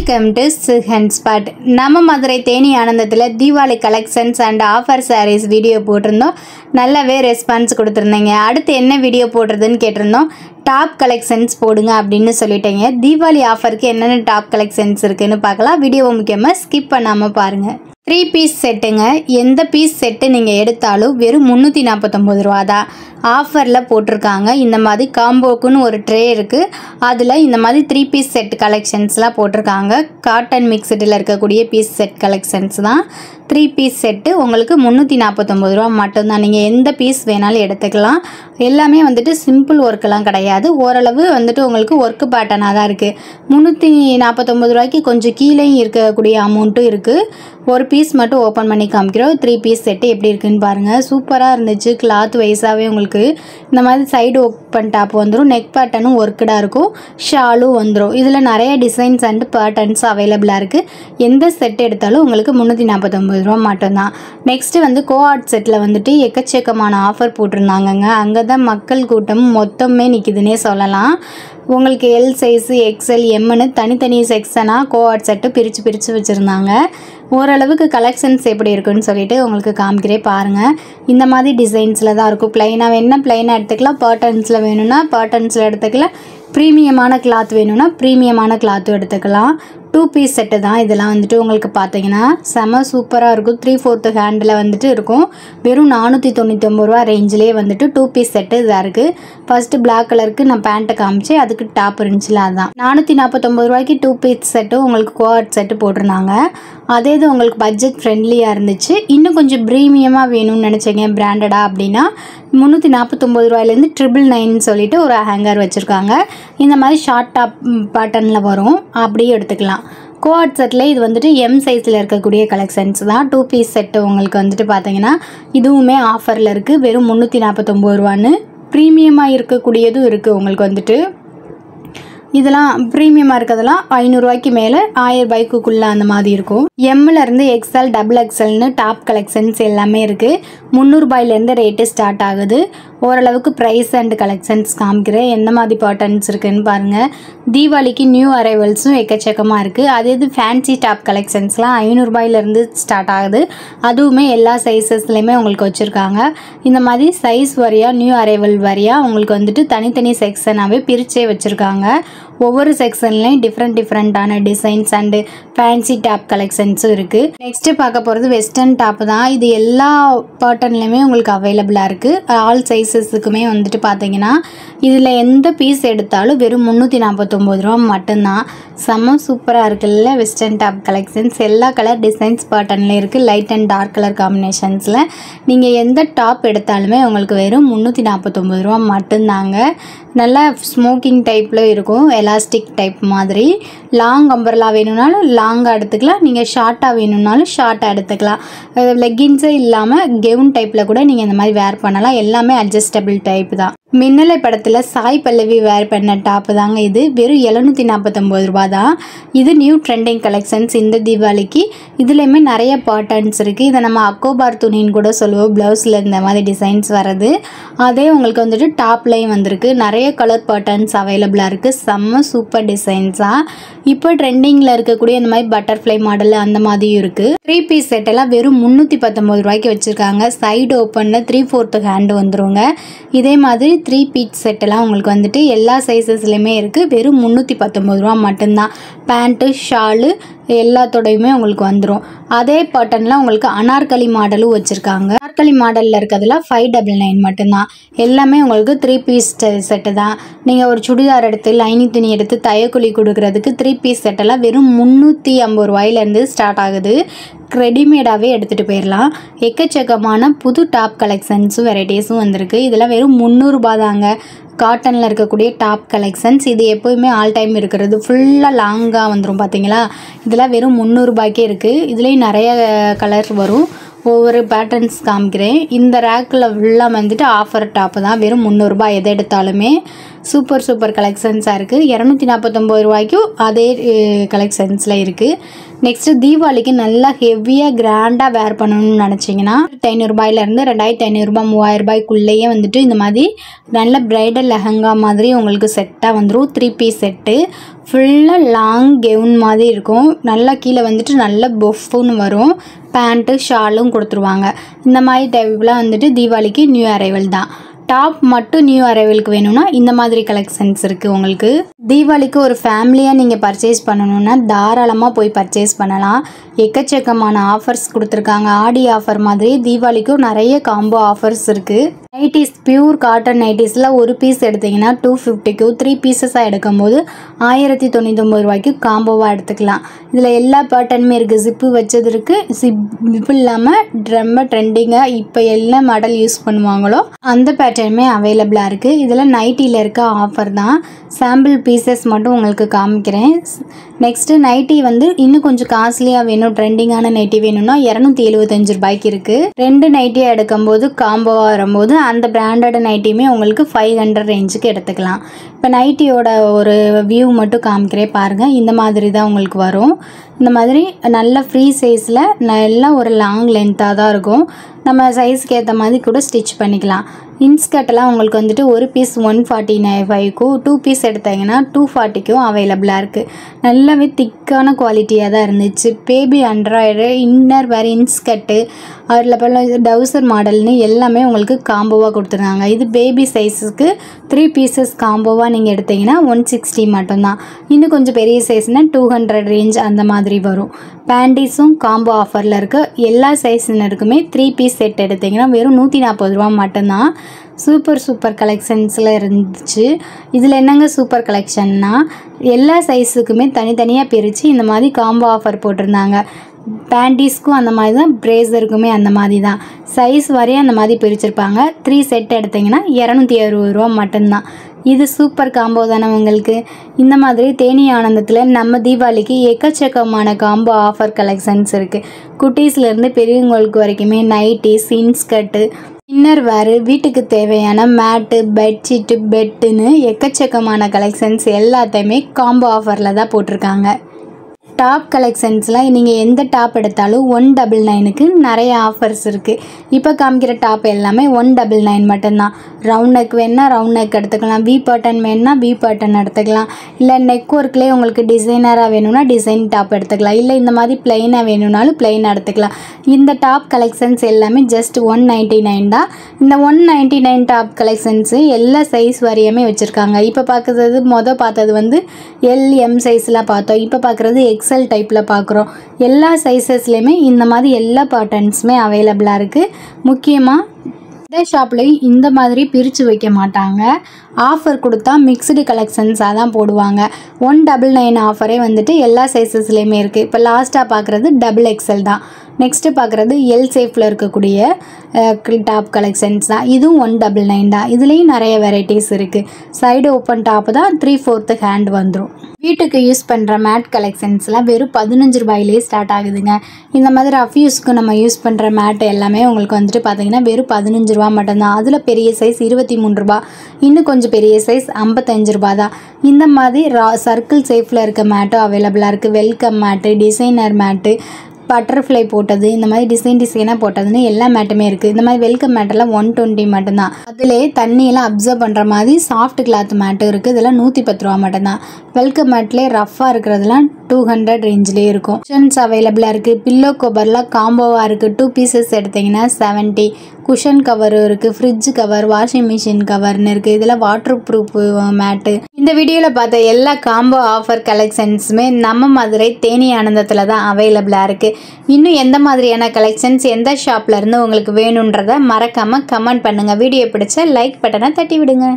Welcome to silk spot. நம்ம மதுரை தேனி ஆனந்தத்தில் Deepavali collections and offer sarees video போட்டிருந்தோம். நல்லாவே ரெஸ்பான்ஸ் கொடுத்துருந்தீங்க. அடுத்து என்ன வீடியோ போடுறதுன்னு கேட்டிருந்தோம். டாப் கலெக்ஷன்ஸ் போடுங்க அப்படின்னு சொல்லிட்டீங்க. தீபாவளி ஆஃபருக்கு என்னென்ன டாப் கலெக்ஷன்ஸ் இருக்குன்னு பார்க்கலாம். வீடியோவை முக்கியமாக ஸ்கிப் பண்ணாமல் பாருங்கள். 3 பீஸ் செட்டுங்க. எந்த பீஸ் செட்டு நீங்கள் எடுத்தாலும் வெறும் 349 ரூபா தான். ஆஃபரில் போட்டிருக்காங்க. இந்த மாதிரி காம்போக்குன்னு ஒரு ட்ரே இருக்குது. அதில் இந்த மாதிரி 3 பீஸ் செட் கலெக்ஷன்ஸ்லாம் போட்டிருக்காங்க. காட்டன் மிக்சடில் இருக்கக்கூடிய பீஸ் செட் கலெக்ஷன்ஸ் தான். 3 பீஸ் செட்டு உங்களுக்கு 349 ரூபா மட்டும்தான். நீங்கள் எந்த பீஸ் வேணாலும் எடுத்துக்கலாம். எல்லாமே வந்துட்டு சிம்பிள் ஒர்க்கெலாம் கிடையாது. ஓரளவு வந்துட்டு உங்களுக்கு ஒர்க்கு பேட்டர்னாக தான் இருக்குது. 349 ரூபாய்க்கு கொஞ்சம் கீழேயும் இருக்கக்கூடிய அமௌண்ட்டும் இருக்குது. ஒரு பீஸ் மட்டும் ஓப்பன் பண்ணி காமிக்கிறோம். 3 பீஸ் செட்டு எப்படி இருக்குன்னு பாருங்கள். சூப்பராக இருந்துச்சு. கிளாத் வைஸாகவே உங்களுக்கு இந்த மாதிரி சைடு ஓப்பன் டாப் வந்துடும். நெக் பேட்டர்னும் ஒர்க்கடாக இருக்கும். ஷாலும் வந்துடும். இதில் நிறைய டிசைன்ஸ் அண்ட் பேட்டர்ன்ஸ் அவைலபிளாக இருக்குது. எந்த செட் எடுத்தாலும் உங்களுக்கு 349 ரூபா மட்டும்தான். நெக்ஸ்ட்டு வந்து கோஆர்ட் செட்டில் வந்துட்டு எக்கச்சக்கமான ஆஃபர் போட்டிருந்தாங்கங்க. அங்கே தான் மக்கள் கூட்டம் மொத்தமே நிற்கிதுன்னே சொல்லலாம். உங்களுக்கு எல் சைஸு எக்ஸ்எல் எம்னு தனித்தனி செக்ஷனாக கோஆர்ட் செட்டு பிரித்து வச்சுருந்தாங்க. ஓரளவுக்கு கலெக்ஷன்ஸ் எப்படி இருக்குன்னு சொல்லிட்டு உங்களுக்கு காமிக்கிறேன் பாருங்கள். இந்த மாதிரி டிசைன்ஸில் தான் இருக்கும். ப்ளைனாக வேணுன்னா ப்ளைனாக எடுத்துக்கலாம். பேட்டர்ன்ஸில் வேணும்னா பேட்டர்ன்ஸில் எடுத்துக்கலாம். ப்ரீமியமான கிளாத் வேணும்னா ப்ரீமியமான கிளாத்தும் எடுத்துக்கலாம். 2 பீஸ் செட்டு தான் இதெல்லாம் வந்துட்டு உங்களுக்கு பார்த்தீங்கன்னா செம சூப்பராக இருக்கும். 3/4 ஹேண்டில் வந்துட்டு இருக்கும். வெறும் 499 ரூபா ரேஞ்சிலே வந்துட்டு 2 பீஸ் செட்டு இதாக இருக்குது. ஃபஸ்ட்டு பிளாக் கலருக்கு நான் பேண்ட்டை காமிச்சு அதுக்கு டாப் இருந்துச்சுல அதுதான். 449 ரூபாய்க்கு 2 பீஸ் செட்டும் உங்களுக்கு கோஆர்ட் செட்டு போட்டிருந்தாங்க. அதே இது உங்களுக்கு பட்ஜெட் ஃப்ரெண்ட்லியாக இருந்துச்சு. இன்னும் கொஞ்சம் ப்ரீமியமாக வேணும்னு நினச்சிங்க பிராண்டடாக அப்படின்னா 349 ரூபாயிலேருந்து 999 சொல்லிட்டு ஒரு ஹேங்கர் வச்சுருக்காங்க. இந்த மாதிரி ஷார்ட் டாப் பேட்டர்னில் வரும். அப்படியே எடுத்துக்கலாம். கோஆர்ட் செட்டில் இது வந்துட்டு எம் சைஸில் இருக்கக்கூடிய கலெக்ஷன்ஸ் தான். 2 பீஸ் செட்டு உங்களுக்கு வந்துட்டு பார்த்தீங்கன்னா இதுவுமே ஆஃபரில் இருக்குது. வெறும் 349 ரூபான்னு. ப்ரீமியமாக இருக்கக்கூடியதும் இருக்குது உங்களுக்கு வந்துட்டு. இதெல்லாம் ப்ரீமியமாக இருக்கிறதெல்லாம் 500 ரூபாய்க்கு மேலே 1000 ரூபாய்க்குள்ளே அந்த மாதிரி இருக்கும். எம்மிலேருந்து எக்ஸ்எல் டபுள் எக்ஸ்எல்னு டாப் கலெக்ஷன்ஸ் எல்லாமே இருக்குது. 300 ரூபாயிலேருந்து ரேட்டு ஸ்டார்ட் ஆகுது. ஓரளவுக்கு ப்ரைஸ் அண்ட் கலெக்ஷன்ஸ் காமிக்கிறேன். எந்த மாதிரி பேட்டர்ன்ஸ் இருக்குதுன்னு பாருங்கள். தீபாவளிக்கு நியூ அரைவல்ஸும் எக்கச்சக்கமாக இருக்குது. அதே இது ஃபேன்சி டாப் கலெக்ஷன்ஸ்லாம் 500 ரூபாயிலேருந்து ஸ்டார்ட் ஆகுது. அதுவுமே எல்லா சைஸஸ்லையுமே உங்களுக்கு வச்சுருக்காங்க. இந்த மாதிரி சைஸ் வரியாக நியூ அரைவல் வரியாக உங்களுக்கு வந்துட்டு தனித்தனி செக்ஷனாகவே பிரித்தே வச்சுருக்காங்க. ஒவ்வொரு செக்ஷன்லையும் டிஃப்ரெண்ட்டான டிசைன்ஸ் அண்டு ஃபேன்சி டாப் கலெக்ஷன்ஸும் இருக்குது. நெக்ஸ்ட்டு பார்க்க போகிறது வெஸ்டர்ன் டாப் தான். இது எல்லா பேட்டர்ன்லையுமே உங்களுக்கு அவைலபிளாக இருக்குது. ஆல் சைஸஸுக்குமே வந்துட்டு பார்த்தீங்கன்னா இதில் எந்த பீஸ் எடுத்தாலும் வெறும் 349 ரூபா மட்டும்தான். செம்ம சூப்பராக இருக்குல்ல வெஸ்டர்ன் டாப் கலெக்ஷன்ஸ். எல்லா கலர் டிசைன்ஸ் பேட்டர்ன்லேயும் இருக்குது. லைட் அண்ட் டார்க் கலர் காம்பினேஷன்ஸில் நீங்கள் எந்த டாப் எடுத்தாலுமே உங்களுக்கு வெறும் 349 ரூபா மட்டும்தாங்க. நல்லா ஸ்மோக்கிங் டைப்பில் இருக்கும். எலாஸ்டிக் டைப் மாதிரி. லாங் அம்பர்லா வேணும்னாலும் லாங்காக எடுத்துக்கலாம். நீங்கள் ஷார்ட்டாக வேணும்னாலும் ஷார்ட்டாக எடுத்துக்கலாம். லெக்கின்ஸே இல்லாமல் கெவுன் டைப்பில் கூட நீங்கள் இந்த மாதிரி வேர் பண்ணலாம். எல்லாமே அட்ஜஸ்டபிள் டைப் தான். மின்னலை படத்தில் சாய் பல்லவி வேர் பண்ண டாப்பு தாங்க இது. வெறும் 749 ரூபா தான். இது நியூ ட்ரெண்டிங் கலெக்ஷன்ஸ் இந்த தீபாவளிக்கு. இதுலேயுமே நிறைய பேட்டர்ன்ஸ் இருக்குது. இதை நம்ம அக்கோபார் துணின்னு கூட சொல்லுவோம். ப்ளவுஸில் இந்த மாதிரி டிசைன்ஸ் வர்றது. அதே உங்களுக்கு வந்துட்டு டாப்லையும் வந்திருக்கு. நிறைய கலர் பேட்டர்ன்ஸ் அவைலபிளாக இருக்குது. செம்ம சூப்பர் டிசைன்ஸாக. இப்போ ட்ரெண்டிங்கில் இருக்கக்கூடிய இந்த மாதிரி பட்டர்ஃப்ளை மாடல் அந்த மாதிரியும் இருக்குது. 3 பீஸ் செட்டெல்லாம் வெறும் 319 ரூபாய்க்கு வச்சுருக்காங்க. சைடு ஓப்பனில் 3/4 ஹேண்டு வந்துருங்க. இதே மாதிரி 3 பீஸ் செட்டெல்லாம் உங்களுக்கு வந்துட்டு எல்லா சைஸஸ்லையுமே இருக்குது. வெறும் 319 ரூபா மட்டும்தான். பேண்ட்டு ஷாலு எல்லாத்தோடையுமே உங்களுக்கு வந்துடும். அதே பேட்டர்னில் உங்களுக்கு அனார்கலி மாடலும் வச்சுருக்காங்க. அனார்கலி மாடலில் இருக்கிறதுல 599 மட்டும்தான். எல்லாமே உங்களுக்கு 3 பீஸ் செட்டு தான். நீங்கள் ஒரு சுடிதார் எடுத்து லைனிங் துணி எடுத்து தையக்கூலி கொடுக்குறதுக்கு 3 பீஸ் செட்டெல்லாம் வெறும் 350 ரூபாயிலேருந்து ஸ்டார்ட் ஆகுது. ரெடிமேடாகவே எடுத்துகிட்டு போயிடலாம். எக்கச்சக்கமான புது டாப் கலெக்ஷன்ஸும் வெரைட்டிஸும் வந்திருக்கு. இதெல்லாம் வெறும் 300 ரூபா தாங்க. காட்டனில் இருக்கக்கூடிய டாப் கலெக்ஷன்ஸ். இது எப்போயுமே ஆல் டைம் இருக்கிறது. ஃபுல்லாக லாங்காக வந்துடும் பார்த்தீங்களா. இதெல்லாம் வெறும் 300 ரூபாய்க்கே இருக்குது. இதுலேயும் நிறைய கலர்ஸ் வரும். ஒவ்வொரு பேட்டர்ன்ஸ் காமிக்கிறேன். இந்த ரேக்கில் ஃபுல்லாக வந்துட்டு ஆஃபர் டாப்பு தான். வெறும் 300 ரூபாய் எதை எடுத்தாலுமே. சூப்பர் சூப்பர் கலெக்ஷன்ஸாக இருக்குது. 249 ரூபாய்க்கும் அதே கலெக்ஷன்ஸில் இருக்குது. நெக்ஸ்ட்டு தீபாவளிக்கு நல்லா ஹெவியாக கிராண்டாக வேர் பண்ணணும்னு நினச்சிங்கன்னா 500 ரூபாயிலேருந்து 2500 ரூபாய் 3000 ரூபாய்க்குள்ளேயே வந்துட்டு இந்த மாதிரி நல்ல ப்ரைடல் லெஹங்கா மாதிரி உங்களுக்கு செட்டாக வந்துடும். 3 பீஸ் செட்டு ஃபுல்லாக லாங் கெவுன் மாதிரி இருக்கும். நல்லா கீழே வந்துட்டு நல்ல பொஃப்னு வரும். பேண்ட்டு ஷாலும் கொடுத்துருவாங்க. இந்த மாதிரி டைப்லாம் வந்துட்டு தீபாவளிக்கு நியூ அரைவல் தான். டாப் மட்டும் நியூ அரைவலுக்கு வேணும்னா இந்த மாதிரி கலெக்ஷன்ஸ் இருக்குது. உங்களுக்கு தீபாவளிக்கு ஒரு ஃபேமிலியாக நீங்கள் பர்ச்சேஸ் பண்ணணுன்னா தாராளமாக போய் பர்ச்சேஸ் பண்ணலாம். எக்கச்சக்கமான ஆஃபர்ஸ் கொடுத்துருக்காங்க. ஆடி ஆஃபர் மாதிரி தீபாவளிக்கும் நிறைய காம்போ ஆஃபர்ஸ் இருக்குது. நைட்டிஸ் பியூர் காட்டன் நைட்டிஸில் ஒரு பீஸ் எடுத்திங்கன்னா 250க்கு 3 பீசஸாக எடுக்கும்போது 1099 ரூபாய்க்கு காம்போவாக எடுத்துக்கலாம். இதில் எல்லா பேட்டர்னுமே இருக்குது. ஜிப்பு வச்சது இருக்குது. ஜிப்பு இல்லாமல் ரொம்ப ட்ரெண்டிங்காக இப்போ எல்லா மாடல் யூஸ் பண்ணுவாங்களோ அந்த பேட்டர்னுமே அவைலபிளாக இருக்குது. இதில் நைட்டியில் இருக்க ஆஃபர் தான். சாம்பிள் பீசஸ் மட்டும் உங்களுக்கு காமிக்கிறேன். நெக்ஸ்ட்டு நைட்டி வந்து இன்னும் கொஞ்சம் காஸ்ட்லியாக வேணும், ட்ரெண்டிங்கான நைட்டி வேணும்னா 275 ரூபாய்க்கு இருக்குது. 2 நைட்டியாக எடுக்கும்போது காம்போவாக வரும்போது அந்த பிராண்டட் நைட்டியுமே உங்களுக்கு 500 ரேஞ்சுக்கு எடுத்துக்கலாம். இப்போ நைட்டியோட ஒரு வியூ மட்டும் காமிக்கிறேன் பாருங்கள். இந்த மாதிரி தான் உங்களுக்கு வரும். இந்த மாதிரி நல்ல ஃப்ரீ சைஸில் நல்லா ஒரு லாங் லென்த்தாக தான் இருக்கும். நம்ம சைஸ்க்கு ஏற்ற மாதிரி கூட ஸ்டிச் பண்ணிக்கலாம். இன்ஸ்கர்ட்லாம் உங்களுக்கு வந்துட்டு ஒரு பீஸ் 145க்கும் 2 பீஸ் எடுத்தீங்கன்னா 240க்கும் அவைலபிளாக இருக்குது. நல்லாவே திக்கான குவாலிட்டியாக தான் இருந்துச்சு. பேபி அண்ட்ராய்டு இன்னர் வேறு இன்ஸ்கர்ட்டு அதில் போல் டவுசர் மாடல்னு எல்லாமே உங்களுக்கு காம்போவாக கொடுத்துருக்காங்க. இது பேபி சைஸுக்கு 3 பீசஸ் காம்போவாக நீங்கள் எடுத்தீங்கன்னா 160 மட்டும்தான். இன்னும் கொஞ்சம் பெரிய சைஸ்னால் 200 ரேஞ்ச் அந்த மாதிரி வரும். பேண்டீஸும் காம்போ ஆஃபரில் இருக்குது. எல்லா சைஸினருக்குமே 3 பீஸ் செட் எடுத்திங்கன்னா வெறும் 140 ரூபா மட்டும்தான். சூப்பர் சூப்பர் கலெக்ஷன்ஸில் இருந்துச்சு. இதில் என்னங்க சூப்பர் கலெக்ஷன்னா எல்லா சைஸுக்குமே தனித்தனியாக பிரித்து இந்த மாதிரி காம்போ ஆஃபர் போட்டிருந்தாங்க. பேண்டீஸ்க்கும் அந்த மாதிரி தான், ப்ரேசருக்குமே அந்த மாதிரி தான். சைஸ் வரையும் அந்த மாதிரி பிரிச்சிருப்பாங்க. 3 செட் எடுத்திங்கன்னா 260 ரூபா மட்டும்தான். இது சூப்பர் காம்போ தானே உங்களுக்கு. இந்த மாதிரி தேனி ஆனந்தத்தில் நம்ம தீபாவளிக்கு எக்கச்சக்கமான காம்போ ஆஃபர் கலெக்ஷன்ஸ் இருக்குது. குட்டீஸ்லேருந்து பெரியவங்களுக்கு வரைக்குமே நைட்டிஸ், இன்ஸ்கர்ட்டு, இன்னர் வேறு, வீட்டுக்கு தேவையான மேட்டு, பெட்ஷீட்டு, பெட்டுன்னு எக்கச்சக்கமான கலெக்ஷன்ஸ் எல்லாத்தையுமே காம்போ ஆஃபரில் தான் போட்டிருக்காங்க. டாப் கலெக்ஷன்ஸில் நீங்கள் எந்த டாப் எடுத்தாலும் 199க்கு நிறைய ஆஃபர்ஸ் இருக்குது. இப்போ காமிக்கிற டாப் எல்லாமே 199 மட்டும்தான். ரவுண்ட் நெக் வேணுன்னா ரவுண்ட் நெக் எடுத்துக்கலாம். வி பேட்டர்ன் வேணுன்னா வி பேட்டர்ன் எடுத்துக்கலாம். இல்லை நெக் ஒர்க்லேயே உங்களுக்கு டிசைனராக வேணும்னா டிசைன் டாப் எடுத்துக்கலாம். இல்லை இந்த மாதிரி ப்ளைனாக வேணும்னாலும் ப்ளைன் எடுத்துக்கலாம். இந்த டாப் கலெக்ஷன்ஸ் எல்லாமே ஜஸ்ட் 199 தான். இந்த 199 டாப் கலெக்ஷன்ஸு எல்லா சைஸ் வரையுமே வச்சுருக்காங்க. இப்போ பார்த்தது வந்து LM சைஸ்லாம் பார்த்தோம். இப்போ பார்க்குறது எக்ஸல் டைப்பில் பார்க்குறோம். எல்லா சைஸஸ்லேயுமே இந்த மாதிரி எல்லா பேட்டர்ன்ஸுமே அவைலபிளாக இருக்குது. முக்கியமாக இந்த ஷாப்லேயும் இந்த மாதிரி பிரித்து வைக்க மாட்டாங்க. ஆஃபர் கொடுத்தா மிக்ஸ்டு கலெக்ஷன்ஸாக தான் போடுவாங்க. 199 ஆஃபரே வந்துட்டு எல்லா சைஸஸ்லேயுமே இருக்குது. இப்போ லாஸ்ட்டாக பார்க்குறது XXL தான். நெக்ஸ்ட்டு பார்க்குறது எல் சேஃபில் இருக்கக்கூடிய டாப் கலெக்ஷன்ஸ் தான். இதுவும் 199 தான். இதுலேயும் நிறைய வெரைட்டிஸ் இருக்குது. சைடு ஓப்பன் டாப்பு தான் 3/4 ஹேண்ட் வந்துடும். வீட்டுக்கு யூஸ் பண்ணுற மேட் கலெக்ஷன்ஸ்லாம் வெறும் 15 ரூபாயிலே ஸ்டார்ட் ஆகுதுங்க. இந்த மாதிரி ரஃப் யூஸ்க்கு நம்ம யூஸ் பண்ணுற மேட் எல்லாமே உங்களுக்கு வந்துட்டு பார்த்திங்கன்னா வெறும் 15 ரூபா மட்டும்தான். அதில் பெரிய சைஸ் 23 ரூபா, இன்னும் கொஞ்சம் பெரிய சைஸ் 55 ரூபா தான். இந்த மாதிரி சர்க்கிள் சேஃபில் இருக்க மேட்டும் அவைலபிளாக இருக்குது. வெல்கம் மேட்டு, டிசைனர் மேட்டு, பட்டர்ஃப்ளை போட்டது, இந்த மாதிரி டிசைனாக போட்டதுன்னு எல்லா மேட்டுமே இருக்குது. இந்த மாதிரி வெல்கம் மேட்டெல்லாம் 120 மட்டும்தான். அதிலே தண்ணியெல்லாம் அப்சர்வ் பண்ணுற மாதிரி சாஃப்ட் கிளாத் மேட்டும் இருக்குது. இதெல்லாம் 110 ரூபா மட்டும்தான். வெல்கம் மேட்லேயே ரஃப்பாக இருக்கிறதுலாம் 200 ரேஞ்சிலே இருக்கும். குஷன்ஸ் அவைலபிளாக இருக்குது. பில்லோ கவர்லாம் காம்போவாக இருக்குது. 2 பீசஸ் எடுத்திங்கன்னா 70. குஷன் கவர் இருக்குது, ஃப்ரிட்ஜ் கவர், வாஷிங் மிஷின் கவர்னு இருக்குது. இதெல்லாம் வாட்டர் ப்ரூஃப் மேட்டு. இந்த வீடியோவில் பார்த்த எல்லா காம்போ ஆஃபர் கலெக்ஷன்ஸுமே நம்ம மதுரை தேனி ஆனந்தத்தில் தான் அவைலபிளாக இருக்குது. இன்னும் எந்த மாதிரியான கலெக்ஷன்ஸ் எந்த ஷாப்லேருந்து உங்களுக்கு வேணுன்றதை மறக்காமல் கமெண்ட் பண்ணுங்கள். வீடியோ பிடிச்சா லைக் பட்டனை தட்டி விடுங்க.